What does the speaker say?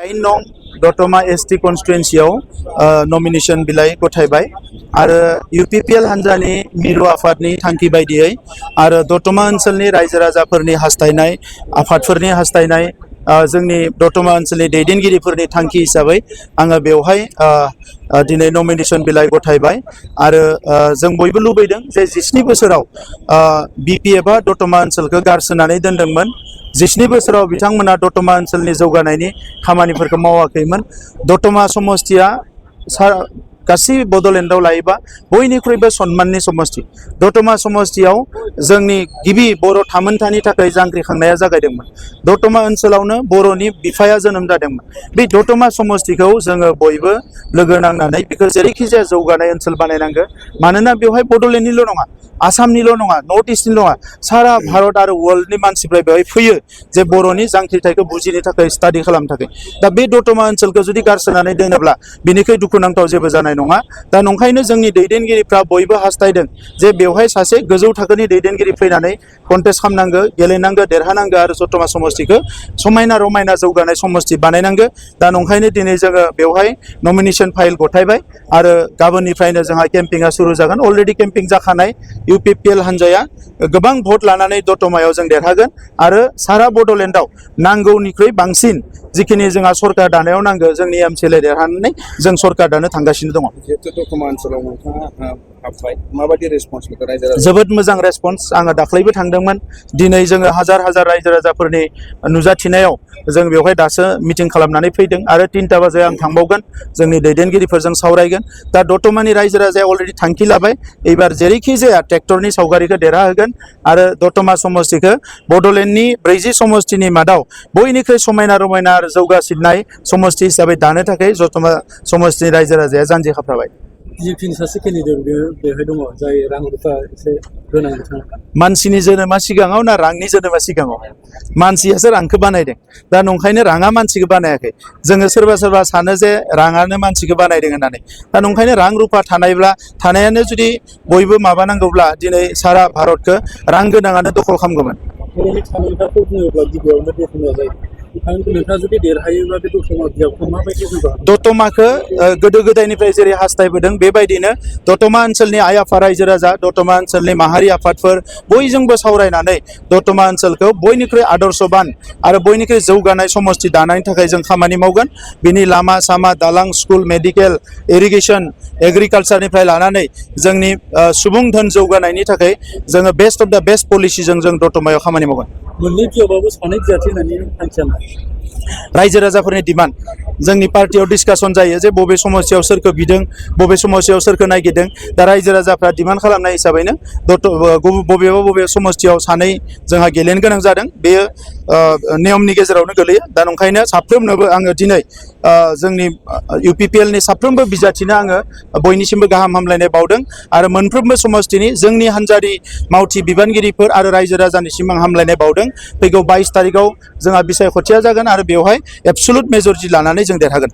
9 नं दतमा ST कन्स्टिटुएन्सियाव nomination बिलाइ गथायबाय आरो यूपीपीएल हान्जानि मिरु आफादनि थांखि बायदियै आरो दतमा ओनसोलनि रायजो राजाफोरनि हास्थायनाय आफादफोरनि हास्थायनाय जोंनि दतमा ओनसोलनि दैदेनगिरिफोरनि थांखि हिसाबै आङो बेवहाय दिनै नमिनेशन बिलाइ गथायबाय आरो जों बयबो लुबैदों जे 17 बोसोराव बीपीएफआ दतमा ओनसोलखौ गारसोनानै दोनदोंमोन 17 बोसोराव बिथांमोना दतमा ओनसोलनि जौगानायनि खामानिफोरखौ मावाखैमोन दतमा समष्टिया गासै बड'लेण्डआव लायोबा बयनिख्रुइबो सन्माननि समष्टि दतमा समष्टियाव जोंनि गिबि बर' थामोनथानि थाखाय जांख्रिखांनाया जागायदोंमोन दतमा ओनसोलावनो बर'नि बिफाया जोनोम जादोंमोन बे दतमा समष्टिखौ जोङो बयबो लोगो नांनानै बेखौ जेरैखि जाया जौगानाय ओनसोल बानायनांगौ मानोना बेवहाय बड'लेण्डनिल' नङा आसामनिल' नङा नर्थ इस्टनिल' नङा सारा भारत आरो वर्ल्डनि मानसिफ्रा बेवहाय फैयो जे बर'नि जांख्रिथायखौ बुजिनो थाखाय स्टाडि खालामनो थाखाय दा बे दतमा ओनसोलखौ जुदि गारसोनानै दोनोब्ला बिनिख्रुइ दुखुनांथाव जेबो जानाय नङा दा नंखायनो जोंनि दैदेनगिरिफ्रा बयबो हास्थायदों जे बेवहाय सासे गोजौ थाखोनि दैदेनगिरि फैनानै कन्टेस्ट खालामनांगौ गेलेनांगौ देरहानांगौ आरो दतमा समष्टिखौ समायना रमायना जौगानाय समष्टि बानायनांगौ दा नंखायनो दिनै जोङो बेवहाय नमिनेशन फाइल गथायबाय आरो गाबोननिफ्रायनो जोंहा केम्पिंआ शुरु जागोन अलरेडि केम्पिं जाखानाय यूपीपीएल हान्जाया गोबां भट लानानै दतमायाव जों देरहागोन आरो सारा बड'लेण्डआव नांगौनिख्रुइ बांसिन जिखिनि जोंहा सरकार दानायाव नांगौ जोंनि एमसीएलए देरहानानै जों सरकार दानो थांगासिनो दङ दतमा ओनसोलाव नोंथाङा हाबबाय माबायदि रेसपन्स मोनखो रायजो राजा जोबोद मोजां रेसपन्स आङो दाख्लैबो थांदोंमोन दिनै जोङो हाजार हाजार रायजो राजाफोरनि नुजाथिनायाव जों बेवहाय दासो मिटिं खालामनानै फैदों आरो 3टा बाजे आं थांबावगोन जोंनि दैदेनगिरिफोरजों सावरायगोन दा दतमानि रायजो राजाया अलरेडि थांखि लाबाय एबार जेरैखि जाया ट्रेक्टरनि सावगारिखौ देरहाहोगोन आरो दतमा समष्टिखौ बड'लेण्डनि 40 समष्टिनि मादाव बयनिख्रुइ समायना रमायना आरो जौगासिननाय समष्टि हिसाबै दानो थाखाय दतमा समष्टिनि रायजो राजाया जानजि खाफ्राबाय बीजेपीनि सासे केन्डिडेट बेवहाय दङ जाय रां रुफा एसे गोनां बिथाङा मानसिनि जोनोमा सिगाङाव ना रांनि जोनोमा सिगाङाव मानसियासो रांखौ बानायदों दा नंखायनो राङा मानसिखौ बानायाखै जोङो सोरबा सोरबा सानो जे राङानो मानसिखौ बानायदों होननानै दा नंखायनो रां रुफा थानायानो जुदि बयबो माबानांगौब्ला दिनै सारा भारतखौ रां गोनाङानो दखल खालामगौमोन बर'नि थामोनथाखौ बुङोब्ला गिबियावनो दतमा जायो नोंथाङा जुदि देरहायोब्ला बे दतमा बिजाबखौ माबायदि होबा दतमाखौ गोदो गोदायनिफ्राय जेरै हास्थायबोदों बेबायदिनो दतमा ओनसोलनि आइ आफा रायजो राजा दतमा ओनसोलनि माहारि आफादफोर बयजोंबो सावरायनानै दतमा ओनसोलखौ बयनिख्रुइ आदर्शबान आरो बयनिख्रुइ जौगानाय समष्टि दानायनि थाखाय जों खामानि मावगोन बिनि लामा सामा दालां स्कुल मेडिकेल इरिगेसन एग्रिकालसारनिफ्राय लानानै जोंनि सुबुं धोन जौगानायनि थाखाय जोङो बेस्ट अफ द बेस्ट पलिसिजों जों दतमायाव खामानि मावगोन मोननै बिजाबाबो सानै जाथि होननानै थांखियानो रायजो राजाफोरनि डिमान्ड जोंनि पार्टियाव डिसकासन जायो जे बबे समस्यायाव सोरखौ बिदों बबे समस्यायाव सोरखौ नागिरदों दा रायजो राजाफ्रा डिमान्ड खालामनाय हिसाबैनो बबेबा समस्टियाव सानै जोंहा गेलेनो गोनां जादों बेयो नियमनि गेजेरावनो गोलैयो दा नंखायनो साफ्रोमनोबो आङो दिनै जोंनि यूपीपीएलनि साफ्रोमबो बिजाथिनो आङो बयनिसिमबो गाहाम हामलायनाय बावदों आरो मोनफ्रोमबो समष्टिनि जोंनि हान्जानि मावथि बिबानगिरिफोर आरो रायजो राजानिसिम आं हामलायनाय बावदों फैगौ 22 तारिखआव जोंहा बिसायख'थिया जागोन आरो बेवहाय एबसुलुट मेजरिटि लानानै जों देरहागोन